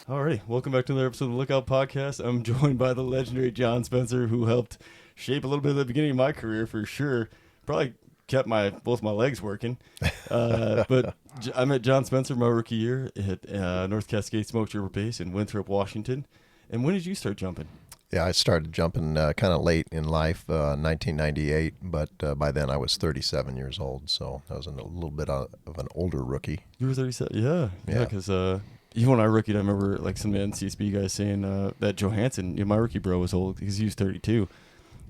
Alrighty, welcome back to another episode of the Lookout Podcast. I'm joined by the legendary John Spencer, who helped shape a little bit of the beginning of my career for sure. Probably kept both my legs working. But I met John Spencer my rookie year at North Cascade Smokejumper Base in Winthrop, Washington. And when did you start jumping? Yeah, I started jumping kind of late in life, 1998, but by then I was 37 years old, so I was a little bit of an older rookie. You were 37, yeah, because even when I rookied, I remember like some of the NCSB guys saying that Johansson, my rookie bro, was old because he was 32,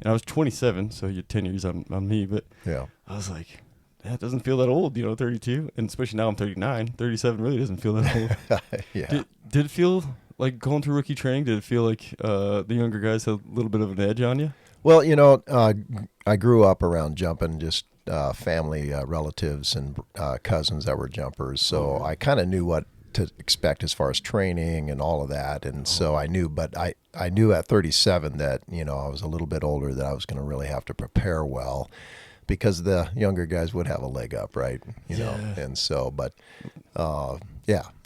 and I was 27, so you're 10 years on me. But yeah, I was like, that doesn't feel that old, 32, and especially now I'm 39. 37 really doesn't feel that old. yeah. Did it feel like going through rookie training? Did it feel like the younger guys had a little bit of an edge on you? Well, I grew up around jumping, just family, relatives, and cousins that were jumpers, so I kind of knew what to expect as far as training and all of that, and so I knew, but I knew at 37 that I was a little bit older, that I was going to really have to prepare well, because the younger guys would have a leg up, right? And so, but all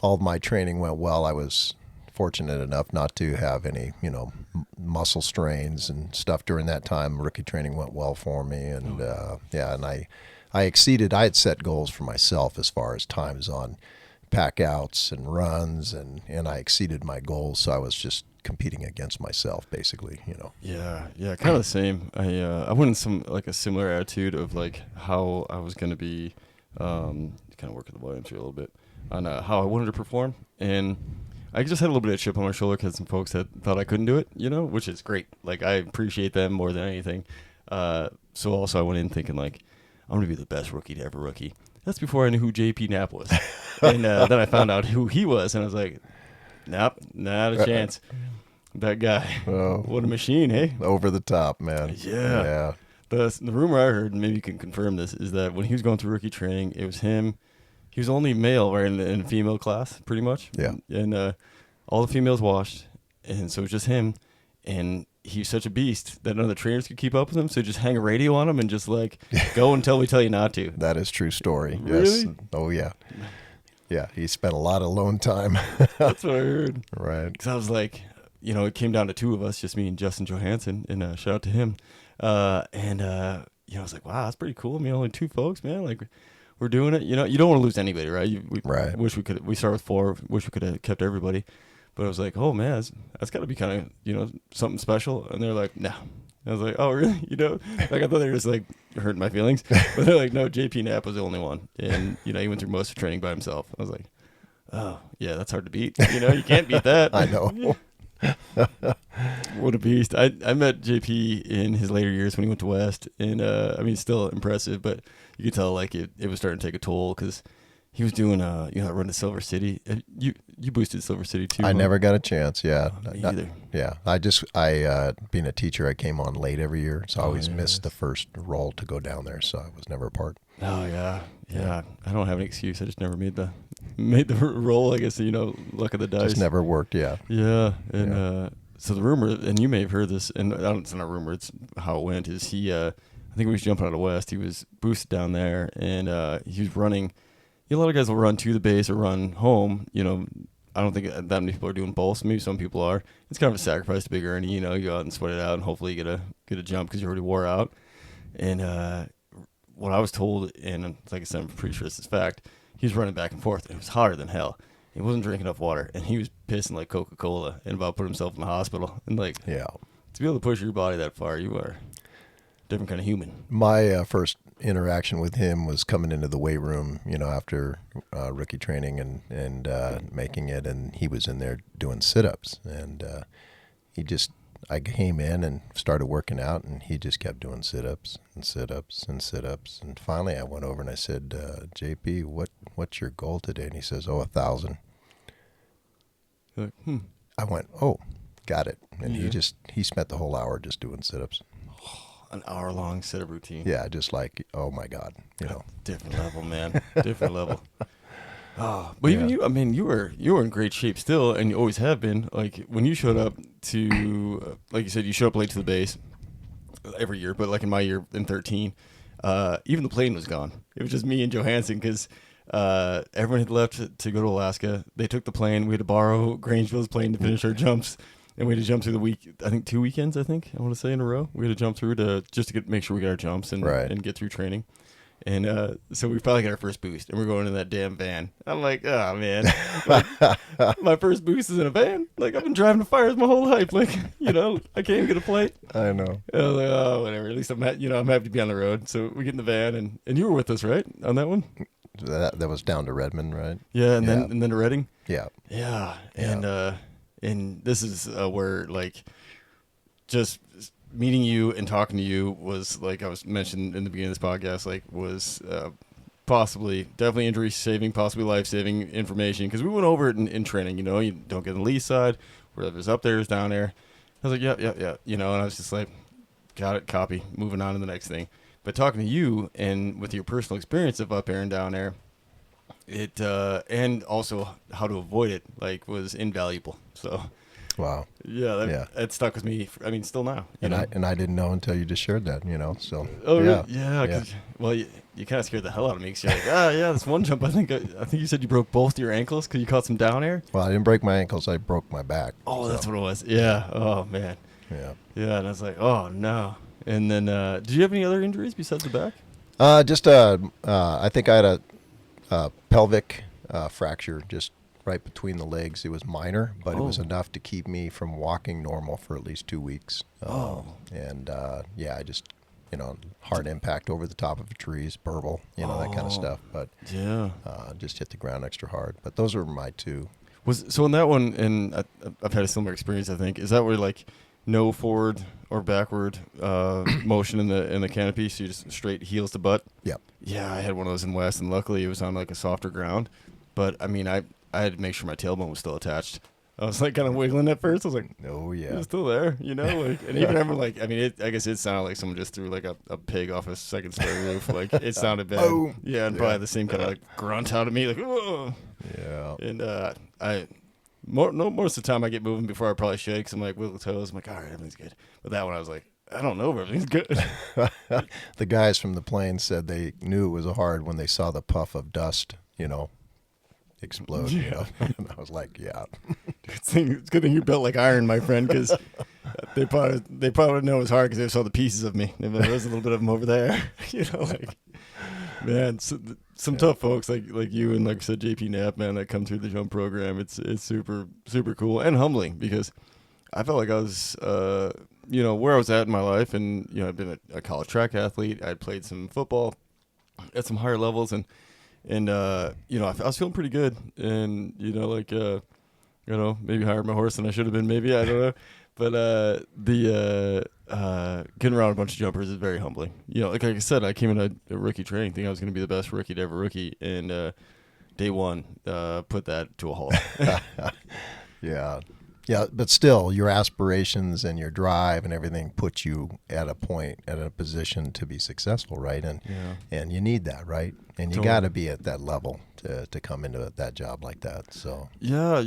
of my training went well. I was fortunate enough not to have any muscle strains and stuff during that time. Rookie training went well for me, and and I exceeded. I had set goals for myself as far as times on pack outs and runs, and I exceeded my goals, so I was just competing against myself, basically. Yeah, kind of the same. I went in a similar attitude of like how I was going to be kind of working the volume through a little bit on how I wanted to perform, and I just had a little bit of chip on my shoulder because some folks that thought I couldn't do it, which is great. Like, I appreciate them more than anything. So also I went in thinking like, I'm going to be the best rookie to ever rookie. That's before I knew who JP Knapp was. And then I found out who he was, and I was like, nope, not a chance. That guy, what a machine, hey? Over the top, man. Yeah. The rumor I heard, and maybe you can confirm this, is that when he was going through rookie training, it was him. He was only male, right, in a female class, pretty much. Yeah. And all the females washed, and so it was just him. And he was such a beast that none of the trainers could keep up with him, so just hang a radio on him and just, go until we tell you not to. That is true story. Really? Yes. Oh, yeah. Yeah, he spent a lot of alone time. That's what I heard. Right. Because I was like, it came down to two of us, just me and Justin Johansson, and shout out to him. I was like, wow, that's pretty cool. I mean, only two folks, man. Like, we're doing it. You don't want to lose anybody, right? Right. Wish we could. We start with 4. Wish we could have kept everybody. But I was like, oh man, that's got to be kind of something special. And they're like, no. I was like, oh really? Like I thought they were just like hurting my feelings. But they're like, no, JP Knapp was the only one, and he went through most of training by himself. I was like, oh yeah, that's hard to beat. You can't beat that. I know. What a beast. I met JP in his later years when he went to West, and still impressive, but you could tell like it was starting to take a toll because he was doing run to Silver City. You boosted Silver City too. I never got a chance. Yeah. Me either. Yeah. I being a teacher, I came on late every year, so I always missed the first roll to go down there, so I was never a part. Oh yeah. I don't have an excuse. I just never made the roll. I guess luck of the dice. Just never worked. Yeah. Yeah, and so the rumor, and you may have heard this, and it's not a rumor, it's how it went. Is he? I think he was jumping out of West. He was boosted down there, and he was running. A lot of guys will run to the base or run home. I don't think that many people are doing both. Maybe some people are. It's kind of a sacrifice to big earning. You go out and sweat it out, and hopefully you get a jump because you already wore out. And what I was told, and like I said, I'm pretty sure this is fact, he was running back and forth. And it was hotter than hell. He wasn't drinking enough water, and he was pissing like Coca-Cola and about put himself in the hospital. And to be able to push your body that far, you are a different kind of human. My first interaction with him was coming into the weight room, after rookie training and making it, and he was in there doing sit-ups, and I came in and started working out, and he just kept doing sit-ups and sit-ups and sit-ups, and finally I went over and I said, JP, what's your goal today? And he says, 1,000. Like, I went, oh, got it. And he spent the whole hour just doing sit-ups. An hour-long sit-up routine. Yeah, just like, oh my God, Different level, man. Different level. Oh, but even you were in great shape still, and you always have been. Like when you showed up to, like you said, you showed up late to the base every year. But like in my year in 13, even the plane was gone. It was just me and Johansson because everyone had left to go to Alaska. They took the plane. We had to borrow Grangeville's plane to finish our jumps. And we had to jump through the week, I think 2 weekends, I want to say in a row. We had to jump through to make sure we got our jumps and get through training. And so we finally got our first boost, and we're going in that damn van. I'm like, oh, man. Like, my first boost is in a van? Like, I've been driving to fires my whole life. Like, I can't even get a flight. I know. And I was like, oh, whatever. At least I'm happy to be on the road. So we get in the van, and you were with us, right, on that one? That was down to Redmond, right? Yeah, and then to Reading? Yeah. Yeah. And this is where, like, just meeting you and talking to you was, like I was mentioned in the beginning of this podcast, like, was definitely injury saving, possibly life saving information, because we went over it in training. You don't get on the lee side, whatever's up there is down there. I was like, yeah, and I was just like, got it, copy, moving on to the next thing. But talking to you and with your personal experience of up there and down there, it and also how to avoid it, like, was invaluable. So wow. Yeah, that stuck with me. Still now. I didn't know until you just shared that. So. Oh yeah. Yeah. Well, you kind of scared the hell out of me because you're like, yeah, this one jump. I think you said you broke both your ankles because you caught some down air. Well, I didn't break my ankles. I broke my back. Oh, that's what it was. Yeah. Oh man. Yeah. Yeah, and I was like, oh no. And then, did you have any other injuries besides the back? I think I had a pelvic fracture just right between the legs. It was minor, but it was enough to keep me from walking normal for at least 2 weeks. And I just, hard impact over the top of trees, burble, that kind of stuff. But just hit the ground extra hard. But those were my two. So in that one, and I've had a similar experience, I think. Is that where, like, no forward or backward motion in the canopy, so you just straight heels to butt? Yep. Yeah, I had one of those in West, and luckily it was on, like, a softer ground. But I had to make sure my tailbone was still attached. I was, like, kind of wiggling at first. I was like, oh yeah, it's still there, like, and even remember, like, I guess it sounded like someone just threw, like, a pig off a second-story roof. Like, it sounded bad. Oh. Yeah, and probably the same kind of, like, grunt out of me, like, whoa. Yeah. And most of the time I get moving before I probably should, because I'm like, wiggle toes. I'm like, all right, everything's good. But that one I was like, I don't know if everything's good. The guys from the plane said they knew it was hard when they saw the puff of dust, explode. And I was like, yeah. It's a good thing you built like iron, my friend, because they probably would know it was hard because they saw the pieces of me. There was a little bit of them over there. Like, man, some tough folks like you and, like I said, JP Knapp, man, that come through the jump program. It's super, super cool and humbling, because I felt like I was, where I was at in my life, and, I'd been a college track athlete. I'd played some football at some higher levels, and I was feeling pretty good, and, maybe hired my horse than I should have been, maybe, I don't know. But getting around a bunch of jumpers is very humbling. Like I said, I came in a rookie training thinking I was going to be the best rookie to ever rookie, and day one put that to a halt. Yeah. Yeah, but still, your aspirations and your drive and everything put you at a position to be successful, right? And you need that, right? And you got to be at that level to come into that job like that. So yeah,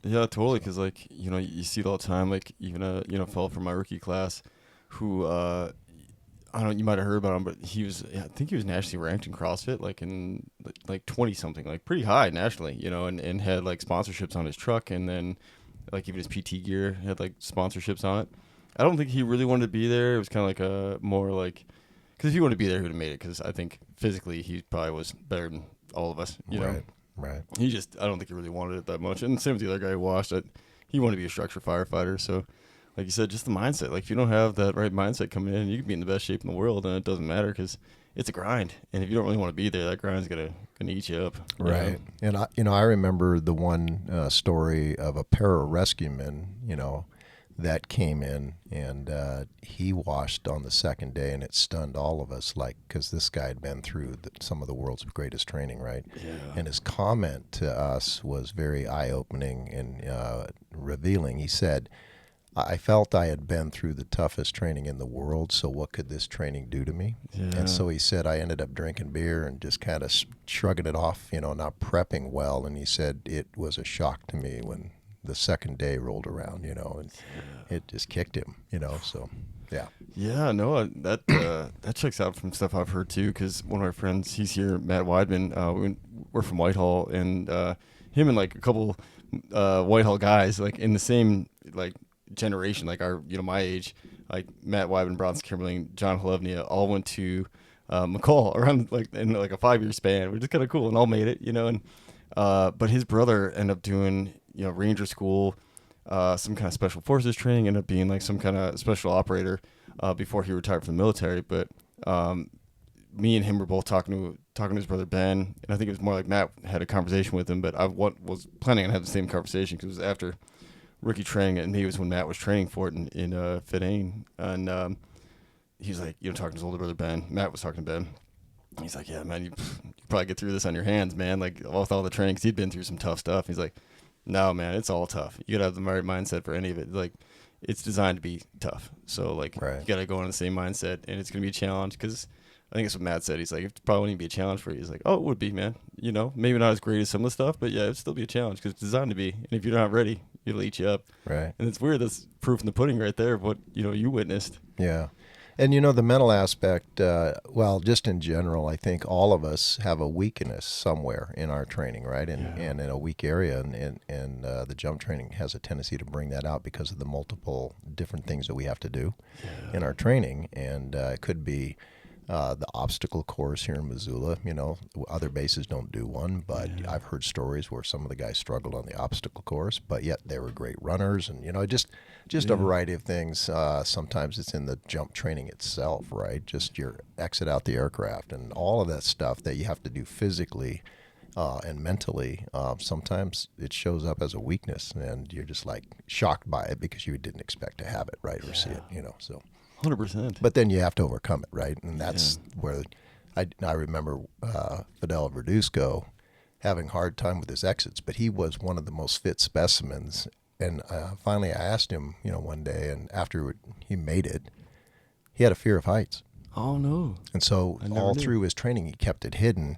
totally. Because, like, you see it all the time. Like, even a fellow from my rookie class who I don't know, you might have heard about him, but I think he was nationally ranked in CrossFit, like in like 20 something, like pretty high nationally, and had like sponsorships on his truck, and then, like, even his PT gear had, like, sponsorships on it. I don't think he really wanted to be there. It was kind of like a more like, because if he wanted to be there, he would have made it. Because I think physically he probably was better than all of us. Right. I don't think he really wanted it that much. And same with the other guy who washed it. He wanted to be a structure firefighter. So, like you said, just the mindset. Like, if you don't have that right mindset coming in, you can be in the best shape in the world, and it doesn't matter, because it's a grind. And if you don't really want to be there, that grind's gonna eat you up. Right. And I remember the one story of a pararescueman, that came in, and he washed on the second day, and it stunned all of us, like, because this guy had been through some of the world's greatest training, right? Yeah. And his comment to us was very eye-opening and revealing. He said, I felt I had been through the toughest training in the world, so what could this training do to me? Yeah. And so he said, I ended up drinking beer and just kind of shrugging it off, not prepping well. And he said, it was a shock to me when the second day rolled around, and it just kicked him, so. Yeah. Yeah, no, that checks out from stuff I've heard too. Because one of my friends, he's here, Matt Weidman. We're from Whitehall, and him and like a couple Whitehall guys, like in the same like generation, like our my age, like Matt Weidman, Bronson Kimberling, John Halevnia, all went to McCall around like in like a 5-year span, which is kind of cool, and all made it, and but his brother ended up doing Ranger School, some kind of special forces training, ended up being like some kind of special operator before he retired from the military. But me and him were both talking to his brother Ben, and I think it was more like Matt had a conversation with him, but I was planning on having the same conversation because it was after rookie training, and maybe it was when Matt was training for it in Fidane, and he was like, talking to his older brother Ben. Matt was talking to Ben. He's like, yeah, man, you probably get through this on your hands, man. Like with all the training, 'cause he'd been through some tough stuff. He's like, no, man, it's all tough. You gotta have the right mindset for any of it. Like, it's designed to be tough. So like, Right. you gotta go in the same mindset, and it's gonna be a challenge. Because I think that's what Matt said. He's like, it probably wouldn't be a challenge for you. He's like, oh, it would be, man. Maybe not as great as some of the stuff, but yeah, it'd still be a challenge because it's designed to be. And if you're not ready, it'll eat you up. Right. And it's weird. That's proof in the pudding right there of what you witnessed. Yeah. And the mental aspect, well, just in general, I think all of us have a weakness somewhere in our training, right? And in a weak area, and the jump training has a tendency to bring that out because of the multiple different things that we have to do in our training. And it could be the obstacle course here in Missoula. Other bases don't do one, but I've heard stories where some of the guys struggled on the obstacle course, but yet they were great runners, and just a variety of things. Sometimes it's in the jump training itself, right? Just your exit out the aircraft and all of that stuff that you have to do physically and mentally. Sometimes it shows up as a weakness, and you're just like shocked by it because you didn't expect to have it, right, or see it. So 100%. But then you have to overcome it, right? And that's where I remember Fidel Verduzco having a hard time with his exits, but he was one of the most fit specimens. And finally I asked him, one day, and after he made it, he had a fear of heights. Oh, no. And so all knew. through his training, he kept it hidden,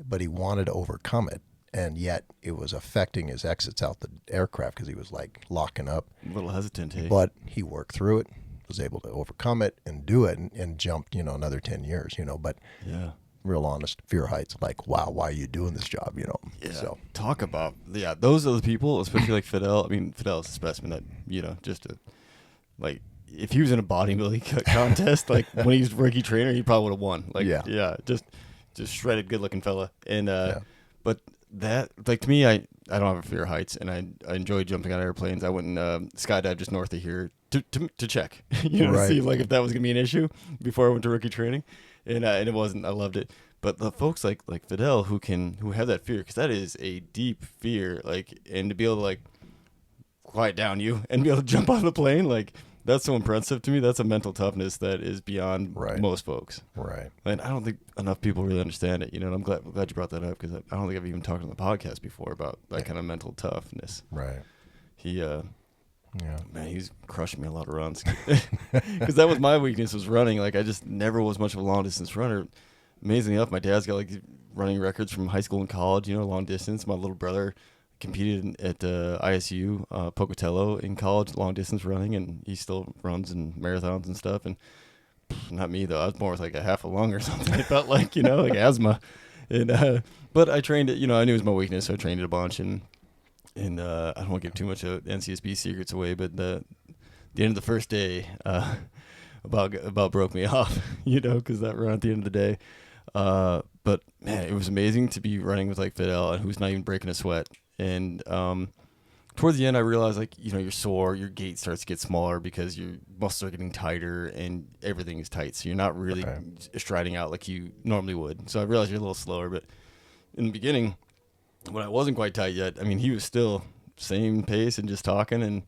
but he wanted to overcome it. And yet it was affecting his exits out the aircraft because he was like locking up. A little hesitant, hey? But he worked through it, was able to overcome it and do it, and jumped, another 10 years, but Yeah. real honest, fear heights, like, wow, why are you doing this job, Yeah. So Talk about, those are the people, especially like Fidel. I mean, Fidel's a specimen that, like, if he was in a bodybuilding contest, like when he was rookie trainer, he probably would have won. Like, just shredded, good looking fella. And, but that, like, to me, I don't have a fear of heights, and I enjoy jumping on airplanes. I went and skydived just north of here to check, to see like if that was gonna be an issue before I went to rookie training, and it wasn't. I loved it. But the folks like Fidel who have that fear, because that is a deep fear, like, and to be able to like quiet down you and be able to jump on the plane, like, that's so impressive to me. That's a mental toughness that is beyond most folks. Right. And I don't think enough people really understand it. And I'm glad you brought that up, because I don't think I've even talked on the podcast before about that kind of mental toughness. Right. Man, he's crushing me a lot of runs, because that was my weakness, was running. Like, I just never was much of a long distance runner. Amazingly enough, my dad's got like running records from high school and college, long distance. My little brother competed at ISU, Pocatello in college, long distance running, and he still runs in marathons and stuff. And not me though. I was more with like a half a lung or something. I felt like, like asthma. And but I trained it. I knew it was my weakness, so I trained it a bunch. And I don't want to give too much of NCSB secrets away, but the end of the first day about broke me off, because that run at the end of the day. But man, it was amazing to be running with like Fidel, and who's not even breaking a sweat. And towards the end, I realized, like, you're sore, your gait starts to get smaller because your muscles are getting tighter and everything is tight. So you're not really striding out like you normally would. So I realized you're a little slower. But in the beginning, when I wasn't quite tight yet, I mean, he was still same pace and just talking and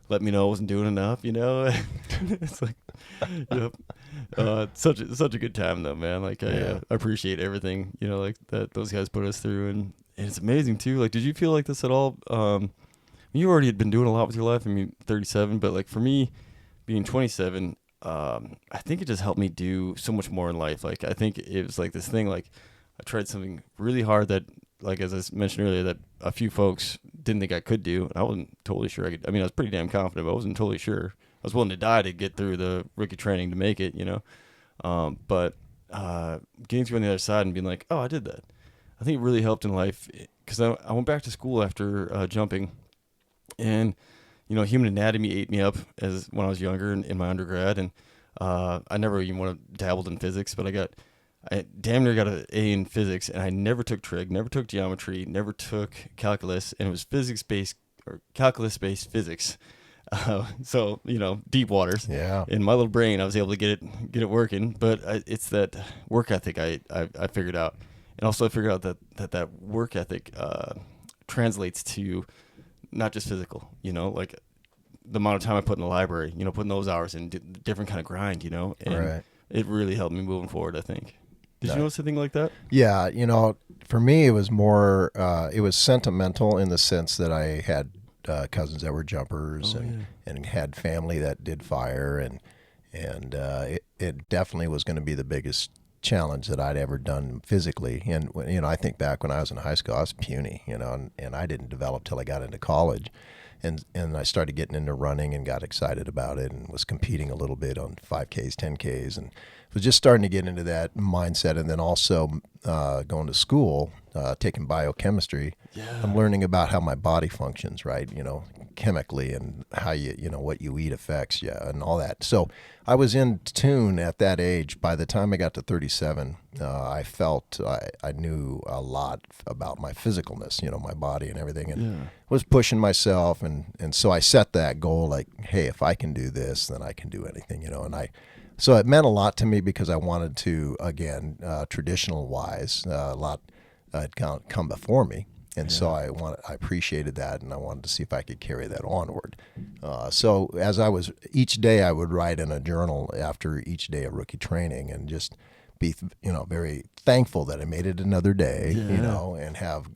let me know I wasn't doing enough, It's like, such a good time though, man. Like, I appreciate everything, like that those guys put us through, and it's amazing too. Like, did you feel like this at all? You already had been doing a lot with your life. I mean, 37, but like for me, being 27, I think it just helped me do so much more in life. Like, I think it was like this thing, like I tried something really hard that, like, as I mentioned earlier, that a few folks didn't think I could do. I wasn't totally sure I could. I mean, I was pretty damn confident, but I wasn't totally sure was willing to die to get through the rookie training to make it, but getting to on the other side and being like, oh, I did that. I think it really helped in life because I went back to school after jumping, and human anatomy ate me up as when I was younger in my undergrad, and I never even dabbled in physics, but I damn near got an A in physics, and I never took trig, never took geometry, never took calculus, and it was physics-based or calculus-based physics. So deep waters. Yeah. In my little brain, I was able to get it working, but it's that work ethic I figured out, and also I figured out that work ethic translates to not just physical. Like the amount of time I put in the library. Putting those hours in, different kind of grind. And Right. it really helped me moving forward, I think. Did Nice. you notice anything like that? Yeah, for me it was more it was sentimental in the sense that I had cousins that were jumpers and had family that did fire, and it definitely was going to be the biggest challenge that I'd ever done physically. And I think back when I was in high school, I was puny, and I didn't develop till I got into college. And I started getting into running and got excited about it and was competing a little bit on 5Ks, 10Ks, and was just starting to get into that mindset. And then also going to school, taking biochemistry. Yeah. I'm learning about how my body functions, right? Chemically, and how what you eat affects you and all that. So I was in tune at that age. By the time I got to 37, I felt I knew a lot about my physicalness, my body and everything, and was pushing myself. And so I set that goal, like, hey, if I can do this, then I can do anything, So it meant a lot to me because I wanted to, again, traditional wise, a lot had come before me. And so I appreciated that, and I wanted to see if I could carry that onward. So as each day I would write in a journal after each day of rookie training, and just be, very thankful that I made it another day, and have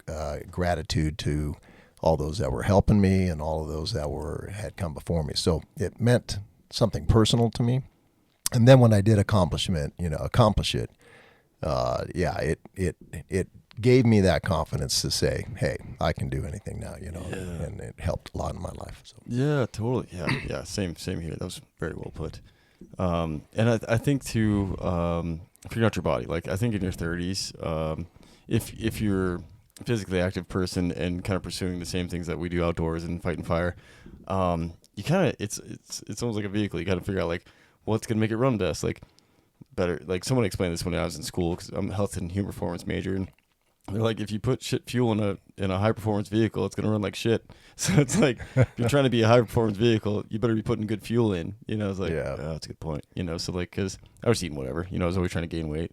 gratitude to all those that were helping me and all of those that had come before me. So it meant something personal to me. And then when I did accomplish it, it gave me that confidence to say, hey, I can do anything now, and it helped a lot in my life. So. Yeah, totally. Yeah. Same here. That was very well put. And I think too, figuring out your body. Like I think in your 30s, if you're a physically active person and kind of pursuing the same things that we do outdoors and fighting fire, you kind of it's almost like a vehicle. You got to figure out like what's gonna make it run best. Like better. Like someone explained this when I was in school because I'm a health and human performance major, and they're like, if you put shit fuel in a high performance vehicle, it's gonna run like shit. So it's like if you're trying to be a high performance vehicle, you better be putting good fuel in. It's like, oh, that's a good point. So like, cause I was eating whatever. I was always trying to gain weight,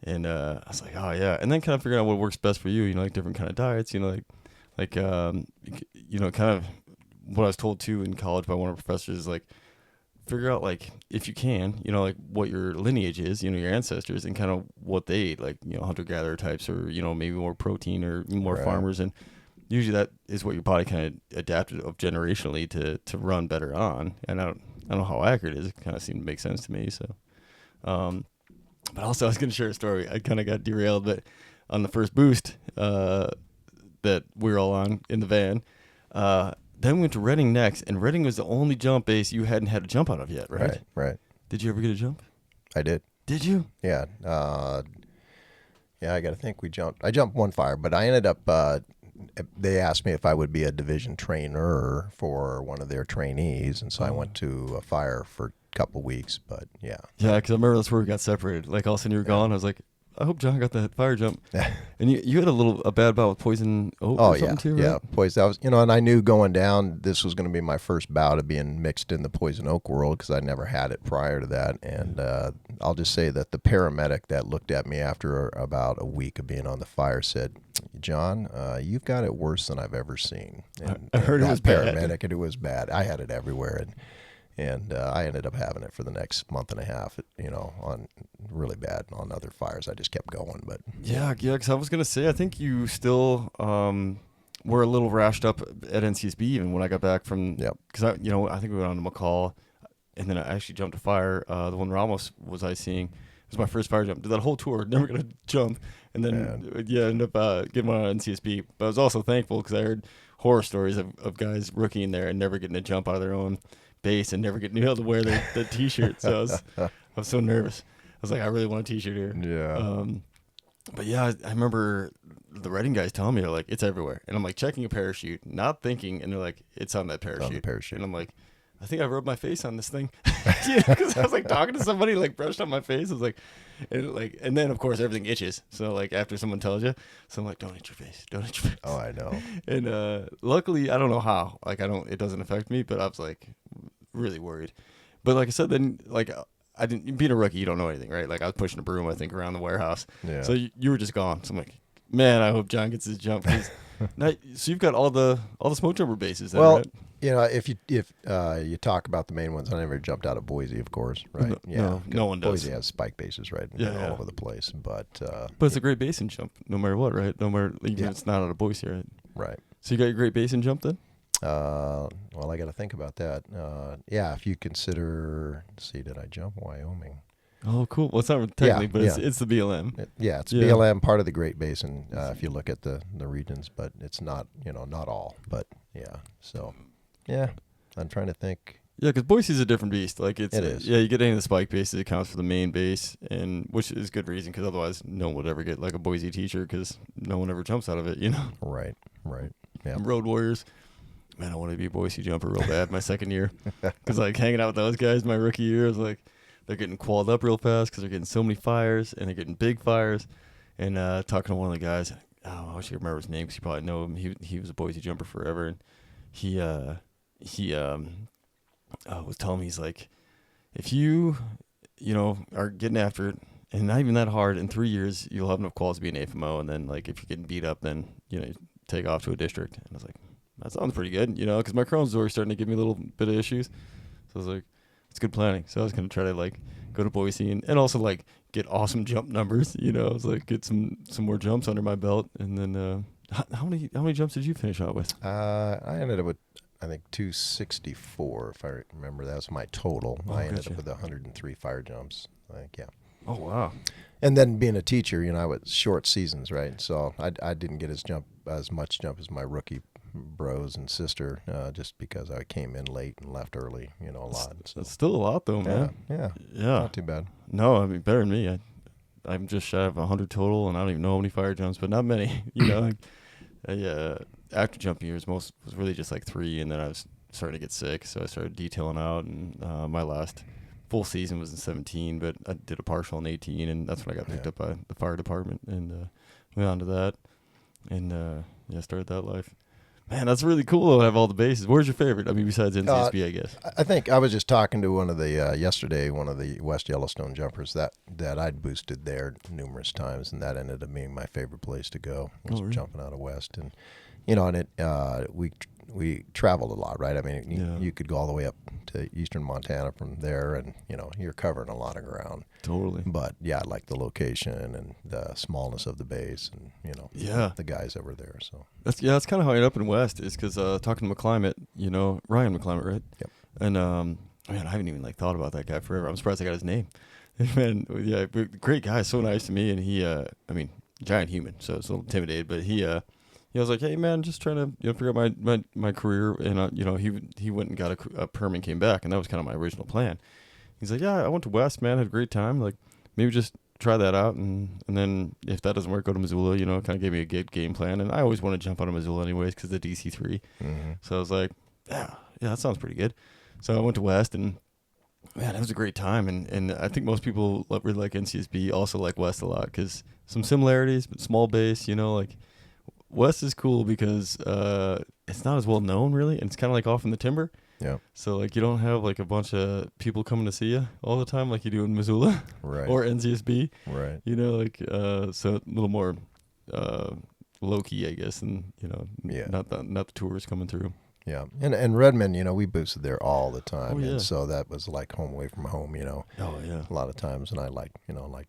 and I was like, oh yeah, and then kind of figuring out what works best for you. Like different kind of diets. Like kind of what I was told too in college by one of our professors is like, figure out like if you can, like what your lineage is, your ancestors, and kind of what they ate, like hunter-gatherer types, or maybe more protein or more farmers, and usually that is what your body kind of adapted of generationally to run better on. And I don't know how accurate it is. It kind of seemed to make sense to me. So, but also I was going to share a story. I kind of got derailed, but on the first boost that we were all on in the van. Then we went to Reading next, and Reading was the only jump base you hadn't had a jump out of yet, right? Right. Did you ever get a jump? I did. Did you? Yeah. I got to think I jumped one fire, but I ended up, they asked me if I would be a division trainer for one of their trainees, and so I went to a fire for a couple weeks, but yeah. Yeah, because I remember that's where we got separated. Like all of a sudden you were gone. I was like, I hope John got that fire jump. And you had a bad bout with poison oak or something too, right? Yeah, poison. That was, and I knew going down this was going to be my first bout of being mixed in the poison oak world because I never had it prior to that. And I'll just say that the paramedic that looked at me after about a week of being on the fire said, John, you've got it worse than I've ever seen. And I heard it was paramedic, bad. and it was bad. I had it everywhere, and I ended up having it for the next month and a half, on really bad on other fires. I just kept going, but yeah, because I was gonna say I think you still were a little rashed up at NCSB even when I got back from. Because I think we went on to McCall, and then I actually jumped a fire. The one Ramos was I seeing. It was my first fire jump. Did that whole tour, never gonna jump, and then ended up getting one on NCSB. But I was also thankful because I heard horror stories of guys rookieing there and never getting a jump out of their own base and never get able to wear the T-shirt. So I was so nervous. I was like, I really want a T-shirt here. Yeah. But yeah, I remember the Reading guys telling me, they're like, it's everywhere. And I'm like checking a parachute, not thinking, and they're like, it's on that parachute. On the parachute. And I'm like, I think I rubbed my face on this thing. Because I was like talking to somebody, like brushed on my face. I was like, and then of course everything itches. So like after someone tells you, so I'm like, don't itch your face, don't itch your face. Oh, I know. And luckily, I don't know how. Like it doesn't affect me, but I was like really worried. But like I said, then like I didn't, being a rookie, you don't know anything, right? Like I was pushing a broom, I think, around the warehouse. Yeah. So you were just gone. So I'm like, man, I hope John gets his jump. Now, so you've got all the Smokejumper bases then, Well, right? you know, if you talk about the main ones, I never jumped out of Boise, of course, right? No one does. Boise has spike bases, right? Yeah, all over the place, but it's a great basin jump, no matter what, right? No matter even if it's not out of Boise, right? Right. So you got your great basin jump then? Well, I got to think about that. Yeah, if you consider, let's see, did I jump Wyoming? Oh, cool. Well, it's not technically, but it's the BLM. It's BLM, part of the Great Basin. If you look at the regions, but it's not, not all. But yeah, so yeah, I'm trying to think. Yeah, because Boise's a different beast. Like it is. Yeah, you get any of the spike bases, it counts for the main base, and which is good reason because otherwise no one would ever get like a Boise T-shirt because no one ever jumps out of it, Right. Yeah. Road Warriors. Man, I wanted to be a Boise jumper real bad my second year because like hanging out with those guys my rookie year, I was like, they're getting qualled up real fast because they're getting so many fires and they're getting big fires. And talking to one of the guys, I wish I could remember his name because you probably know him. He was a Boise jumper forever, and he was telling me, he's like, if you are getting after it and not even that hard, in 3 years you'll have enough quals to be an AFMO, and then like if you're getting beat up, then you take off to a district. And I was like, that sounds pretty good, because my Crohn's already starting to give me a little bit of issues. So I was like, it's good planning. So I was gonna try to like go to Boise and also like get awesome jump numbers. I was like get some more jumps under my belt. And then how many jumps did you finish out with? I ended up with, I think, 264 if I remember. That was my total. I ended up with 103 fire jumps. I think, yeah. Oh wow. And then being a teacher, I was short seasons, right? So I didn't get as much jump as my rookie bros and sister, just because I came in late and left early, a lot. So. That's still a lot though, man. Yeah. Not too bad. No, I mean better than me. I'm just shy of 100 total, and I don't even know how many fire jumps, but not many. After jumping years, most was really just like 3, and then I was starting to get sick, so I started detailing out, and my last full season was in 17, but I did a partial in 18, and that's when I got picked up by the fire department, and went on to that, and started that life. Man, that's really cool to have all the bases. Where's your favorite? I mean, besides NCSB, I guess. I think I was just talking to one of the yesterday, one of the West Yellowstone jumpers that I'd boosted there numerous times, and that ended up being my favorite place to go. Was really? Jumping out of West, and we traveled a lot, right? I mean, you could go all the way up to eastern Montana from there, and you're covering a lot of ground. Totally. But yeah, I like the location and the smallness of the base, and the guys that were there. So that's kind of how I ended up in West, is because talking to McClimate, Ryan McClimate, right? Yep. And man, I haven't even thought about that guy forever. I'm surprised I got his name. Man, yeah, great guy, so nice to me, and he, giant human, so it's a little intimidated, but he was like, hey man, just trying to figure out my career, and he went and got a perm and came back, and that was kind of my original plan. He's like, yeah, I went to West, man, had a great time, like maybe just try that out, and then if that doesn't work, go to Missoula. Kind of gave me a good game plan, and I always want to jump out of Missoula anyways because the DC3. Mm-hmm. So I was like, yeah, that sounds pretty good. So I went to West, and man, it was a great time, and I think most people really like NCSB, also like West a lot because some similarities, but small base, like. West is cool because it's not as well known, really, and it's kind of like off in the timber. Yeah. So like you don't have like a bunch of people coming to see you all the time like you do in Missoula, right? Or NCSB, right? So a little more low key, I guess, and not the tourists coming through. Yeah, and Redmond, we boosted there all the time, oh, yeah. And so that was like home away from home, Oh yeah. A lot of times, and I liked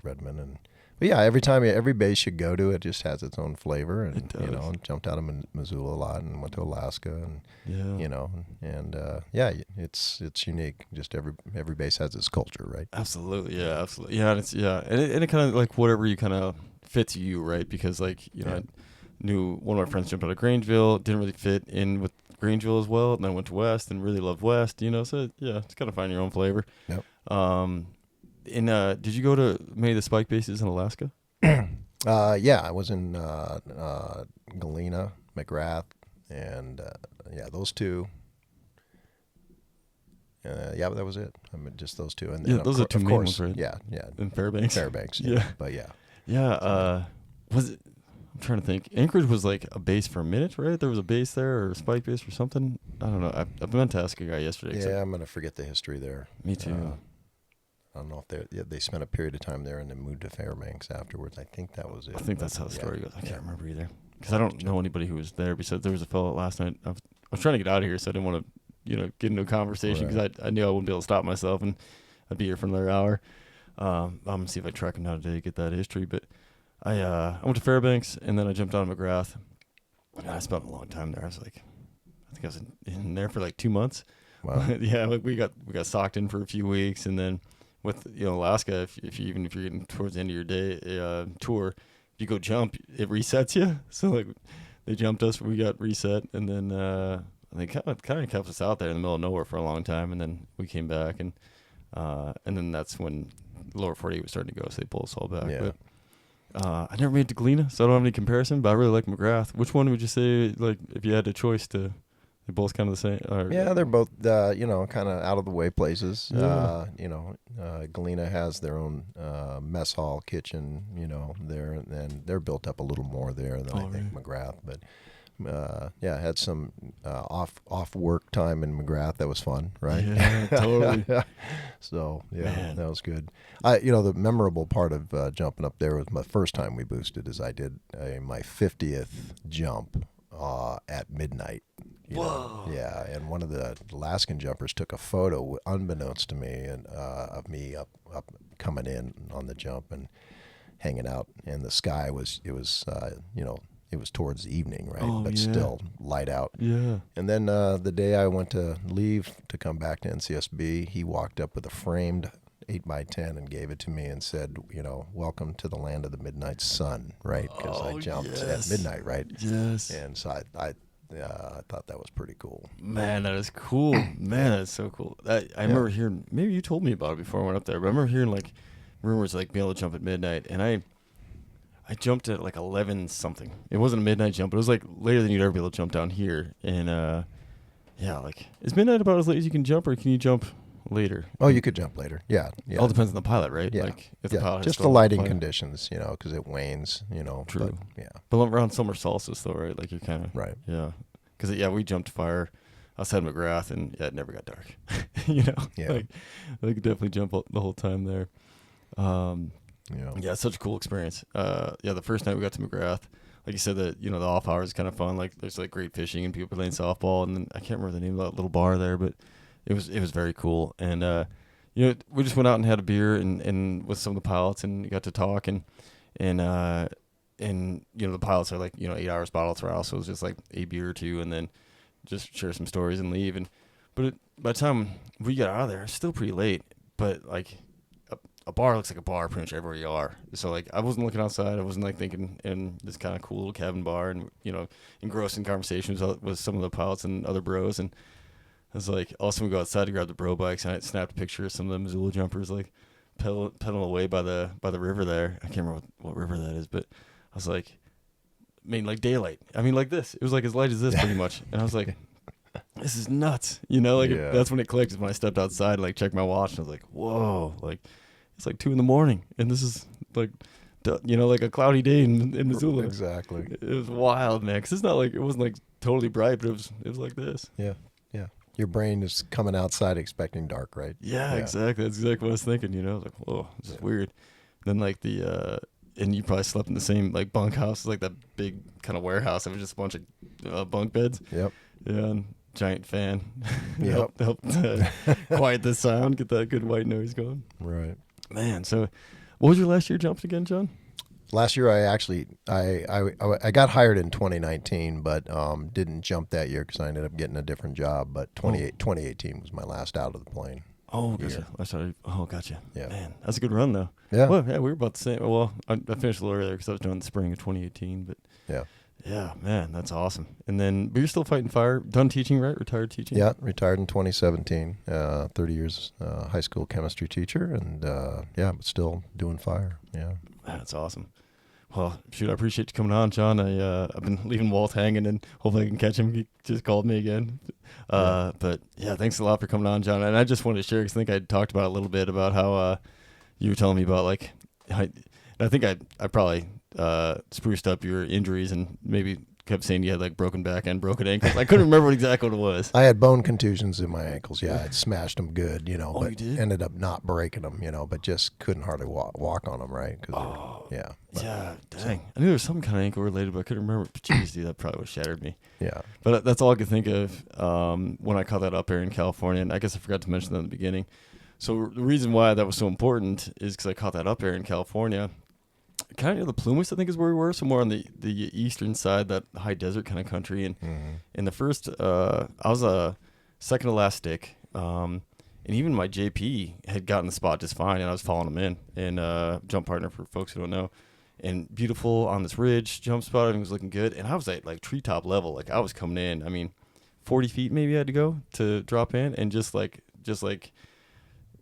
Redmond, and. But yeah, every base you go to, it just has its own flavor, and jumped out of Missoula a lot, and went to Alaska, and it's unique. Just every base has its culture, right? Absolutely, yeah, and it kind of like whatever you kind of fits you, right? Because I knew one of my friends jumped out of Grangeville, didn't really fit in with Grangeville as well, and then I went to West and really loved West. So yeah, it's kind of find your own flavor. Yep. Did you go to many of the spike bases in Alaska? Yeah, I was in Galena, McGrath, and those two. Yeah, that was it. I mean, just those two. And Those are two of main course, ones, right? Yeah. In Fairbanks. Fairbanks. Yeah. But yeah. Yeah. Was it? I'm trying to think. Anchorage was like a base for a minute, right? There was a base there or a spike base or something. I don't know. I meant to ask a guy yesterday. Yeah, I'm gonna forget the history there. Me too. I don't know if they spent a period of time there and then moved to Fairbanks afterwards. I think that was it. I think that's how the story goes. I can't remember either because I don't know anybody who was there. Besides, there was a fellow last night. I was trying to get out of here, so I didn't want to, get into a conversation because I knew I wouldn't be able to stop myself and I'd be here for another hour. I'm gonna see if I track him down today to get that history. But I went to Fairbanks and then I jumped on McGrath. And I spent a long time there. I think I was in there for like 2 months. Wow. Yeah, like we got socked in for a few weeks, and then with Alaska, if you're getting towards the end of your day tour, if you go jump, it resets you. So like they jumped us, we got reset, and then they kind of kept us out there in the middle of nowhere for a long time, and then we came back, and then that's when lower 48 was starting to go, so they pulled us all back. Yeah. But I never made it to Galena, so I don't have any comparison, but I really like McGrath. Which one would you say, like, if you had a choice to? They're both kind of the same. Yeah, they're both kind of out of the way places. Yeah. Galena has their own mess hall kitchen. There, and they're built up a little more there than I think McGrath. But had some off work time in McGrath. That was fun, right? Yeah, totally. So Man. that was good. The memorable part of jumping up there was my first time we boosted. Is I did my 50th jump at midnight. Whoa. Yeah, and one of the Alaskan jumpers took a photo, unbeknownst to me, and of me up coming in on the jump and hanging out. And the sky was it was towards evening, right? But still light out. Yeah. And then the day I went to leave to come back to NCSB, he walked up with a framed 8x10 and gave it to me and said, welcome to the land of the midnight sun, right? Because I jumped at midnight, right? Yes. And so I thought that was pretty cool. Man, that is cool. Man, that's so cool. I remember hearing, maybe you told me about it before I went up there, but I remember hearing like rumors like being able to jump at midnight, and I jumped at like 11 something. It wasn't a midnight jump, but it was like later than you'd ever be able to jump down here. And is midnight about as late as you can jump, or can you jump later? Oh, you could jump later. Yeah. All depends on the pilot, right? Yeah. Like if the pilot just the lighting conditions, because it wanes, True. But, yeah. But around summer solstice, though, right? Like you're kind of right. Yeah. Because we jumped fire outside McGrath, and it never got dark. Yeah. Like we could definitely jump the whole time there. Yeah, it's such a cool experience. The first night we got to McGrath, like you said, that the off hours is kind of fun. Like there's like great fishing and people playing softball, and then I can't remember the name of that little bar there, but it was very cool. And we just went out and had a beer and with some of the pilots and got to talk and the pilots are like 8 hours bottle throw, so it was just like a beer or two and then just share some stories and leave. But by the time we got out of there, it's still pretty late. But like a bar looks like a bar pretty much everywhere you are. So like I wasn't looking outside. I wasn't like thinking in this kind of cool little cabin bar and engrossing conversations with some of the pilots and other bros. And I was like, also we go outside to grab the bro bikes, and I snapped a picture of some of the Missoula jumpers like pedaling away by the river there. I can't remember what river that is, but I was like, like daylight. Like this. It was like as light as this pretty much. And I was like, this is nuts. That's when it clicked, is when I stepped outside and like checked my watch, and I was like, whoa, like it's like 2 a.m. and this is like, like a cloudy day in Missoula. Exactly. It was wild, man. Cause it's not like, it wasn't like totally bright, but it was like this. Yeah. Yeah. Your brain is coming outside expecting dark, right? Yeah, exactly. That's exactly what I was thinking, I was like, whoa, this is weird. Then like and you probably slept in the same like bunkhouse, like that big kind of warehouse. It was just a bunch of bunk beds. Yep. Yeah, and giant fan. Yep. helped quiet the sound, get that good white noise going. Right. Man, so what was your last year jumped again, John? Last year, I actually I got hired in 2019, but didn't jump that year because I ended up getting a different job. But 2018 was my last out of the plane. Oh, gotcha. Gotcha. Yeah. Man, that's a good run, though. Yeah. Well, yeah, we were about the same. Well, I finished a little earlier because I was doing the spring of 2018. But yeah. Yeah, man, that's awesome. And then, but you're still fighting fire. Done teaching, right? Retired teaching. Yeah, retired in 2017. 30 years high school chemistry teacher, and yeah, but still doing fire. Yeah. That's awesome. Well, shoot, I appreciate you coming on, John. I've been leaving Walt hanging, and hopefully I can catch him. He just called me again. But yeah, thanks a lot for coming on, John. And I just wanted to share because I think I talked about a little bit about how you were telling me about like, I think I probably spruced up your injuries and maybe kept saying you had like broken back and broken ankles. I couldn't remember exactly what it was. I had bone contusions in my ankles. Yeah, I'd smashed them good, Oh, but you did? ended up not breaking them, but just couldn't hardly walk on them, right? Yeah. Yeah, dang. I knew there was some kind of ankle related, but I couldn't remember. But geez, dude, that probably would have shattered me. Yeah. But that's all I could think of when I caught that up air in California. And I guess I forgot to mention that in the beginning. So the reason why that was so important is because I caught that up air in California. Kind of near the Plumas, I think is where we were, somewhere on the eastern side, that high desert kind of country. And in the first, I was a second to last stick. And even my JP had gotten the spot just fine, and I was following him in. And jump partner for folks who don't know. And beautiful on this ridge, jump spot, everything was looking good. And I was at like treetop level. Like I was coming in, I mean, 40 feet maybe I had to go to drop in. And just like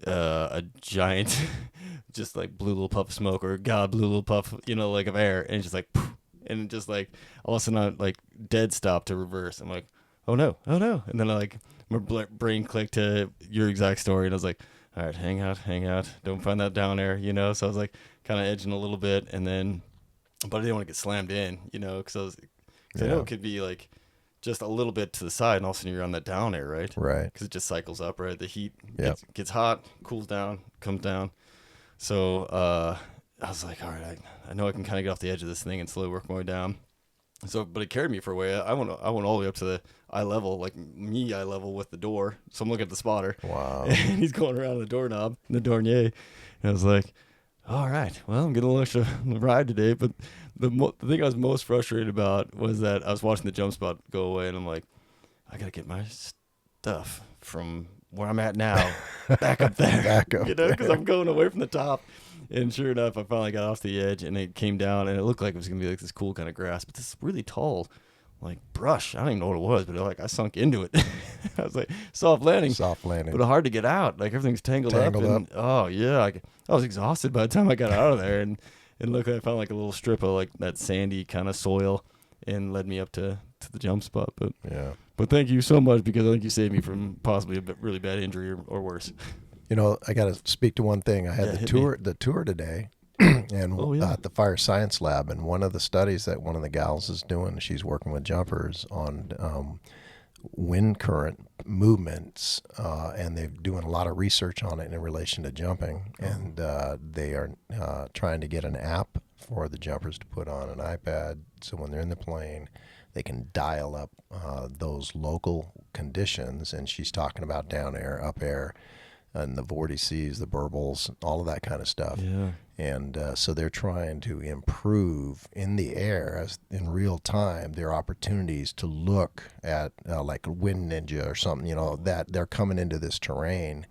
a giant, just like blue little puff of smoke or blue little puff, like of air. And just like, poof, and just like all of a sudden I like dead stop to reverse. I'm like, oh no. And then my brain clicked to your exact story. And I was like, all right, hang out. Don't find that down air, So I was like kind of edging a little bit, and then, but I didn't want to get slammed in, because I know it could be like just a little bit to the side, and all of a sudden you're on that down air, right? Right. Because it just cycles up, right? The heat gets hot, cools down, comes down. So I was like, all right, I know I can kind of get off the edge of this thing and slowly work my way down. So, but it carried me for a way. I went all the way up to the eye level, like eye level with the door. So I'm looking at the spotter. Wow. And he's going around the doorknob, the dornier. And I was like, all right, well, I'm getting a little extra ride today. But the thing I was most frustrated about was that I was watching the jump spot go away, and I'm like, I got to get my stuff from where I'm at now back up there. Back up because I'm going away from the top. And sure enough, I finally got off the edge, and it came down, and it looked like it was going to be like this cool kind of grass, but this really tall, like brush. I don't even know what it was, but I sunk into it. I was like, soft landing, but hard to get out. Like everything's tangled up. Oh yeah, I was exhausted by the time I got out of there, and luckily I found like a little strip of like that sandy kind of soil, and led me up to the jump spot. But yeah. But thank you so much, because I think you saved me from possibly a really bad injury or worse. I got to speak to one thing. I had the tour today, and at the Fire Science Lab, and one of the studies that one of the gals is doing, she's working with jumpers on wind current movements, and they're doing a lot of research on it in relation to jumping, and they are trying to get an app for the jumpers to put on an iPad, so when they're in the plane, they can dial up those local conditions. And she's talking about down air, up air, and the vortices, the burbles, all of that kind of stuff. Yeah. And so they're trying to improve in the air, as in real time, their opportunities to look at like a wind ninja or something, that they're coming into this terrain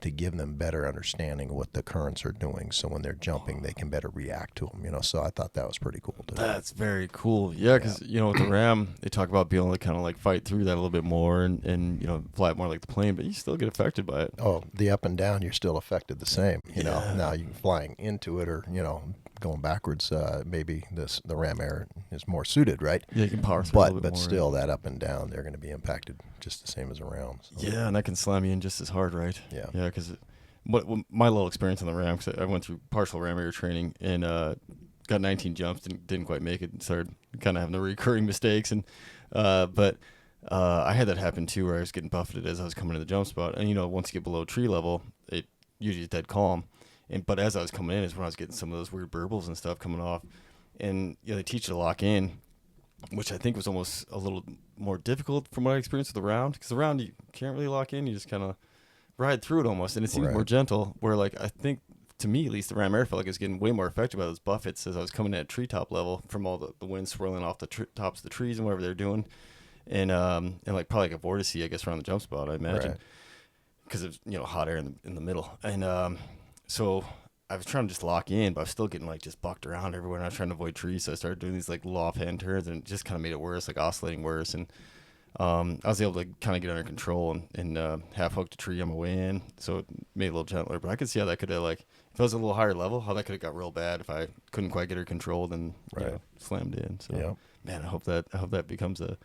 to give them better understanding of what the currents are doing. So when they're jumping, they can better react to them, So I thought that was pretty cool too. That's very cool. Yeah, because, with the Ram, they talk about being able to kind of like fight through that a little bit more and fly it more like the plane, but you still get affected by it. Oh, the up and down, you're still affected the same, know. Now you flying into it or, going backwards, maybe the Ram Air is more suited, right? Yeah, you can power through a little bit but more, still that up and down, they're going to be impacted just the same as a Ram. So. Yeah, and that can slam you in just as hard, right? Yeah. Yeah, because my little experience on the Ram, because I went through partial Ram Air training and got 19 jumps, didn't quite make it, and started kind of having the recurring mistakes. And but I had that happen too, where I was getting buffeted as I was coming to the jump spot. And once you get below tree level, it usually is dead calm. But as I was coming in is when I was getting some of those weird burbles and stuff coming off. And they teach you to lock in, which I think was almost a little more difficult from what I experienced with the round. Because the round, you can't really lock in. You just kind of ride through it almost. And it seems more gentle, where I think, to me at least, the Ram Air felt like it was getting way more affected by those buffets as I was coming in at treetop level from all the wind swirling off the tops of the trees and whatever they're doing. And probably like a vortice, I guess, around the jump spot, I imagine. Because it's, hot air in the middle. And so I was trying to just lock in, but I was still getting like just bucked around everywhere. And I was trying to avoid trees, so I started doing these like low offhand turns, and it just kind of made it worse, like oscillating worse. And I was able to kind of get under control and half hooked a tree on my way in, so it made it a little gentler. But I could see how that could have, like, if I was a little higher level, how that could have got real bad if I couldn't quite get her controlled and slammed in. So man, I hope that becomes a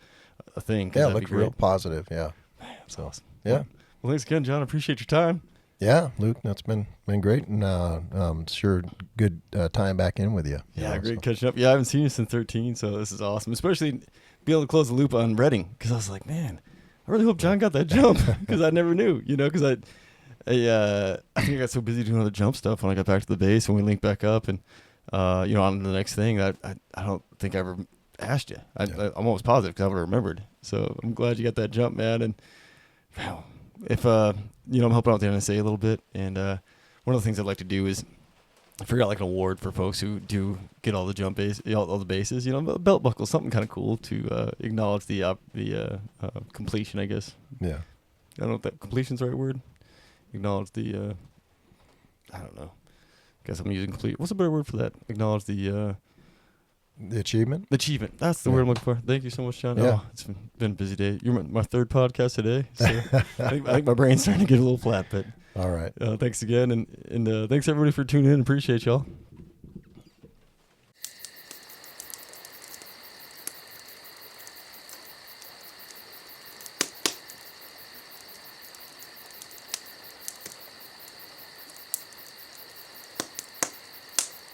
thing. Yeah, look real positive. Yeah, man, that's awesome. Yeah. Well, thanks again, John. I appreciate your time. Yeah, Luke, that's been great, and sure good time back in with you. Yeah, great catching up. Yeah, I haven't seen you since 13, so this is awesome. Especially be able to close the loop on Reading, because I was like, man, I really hope John got that jump, because I never knew, because I think I got so busy doing other jump stuff when I got back to the base and we linked back up, and on to the next thing that I don't think I ever asked you. I'm almost positive because I would have remembered. So I'm glad you got that jump, man. And wow, if I'm helping out the NSA a little bit, and one of the things I'd like to do is figure out like an award for folks who do get all the jump base, all the bases. A belt buckle, something kind of cool to acknowledge the completion, I guess. Yeah. I don't know if that completion's the right word. Acknowledge the. I don't know. Guess I'm using complete. What's a better word for that? Acknowledge the achievement. The achievement. That's the word I'm looking for. Thank you so much, John. Yeah. Oh, it's been a busy day. You're my third podcast today, so I think my brain's starting to get a little flat. But all right. Thanks again, and thanks everybody for tuning in. Appreciate y'all.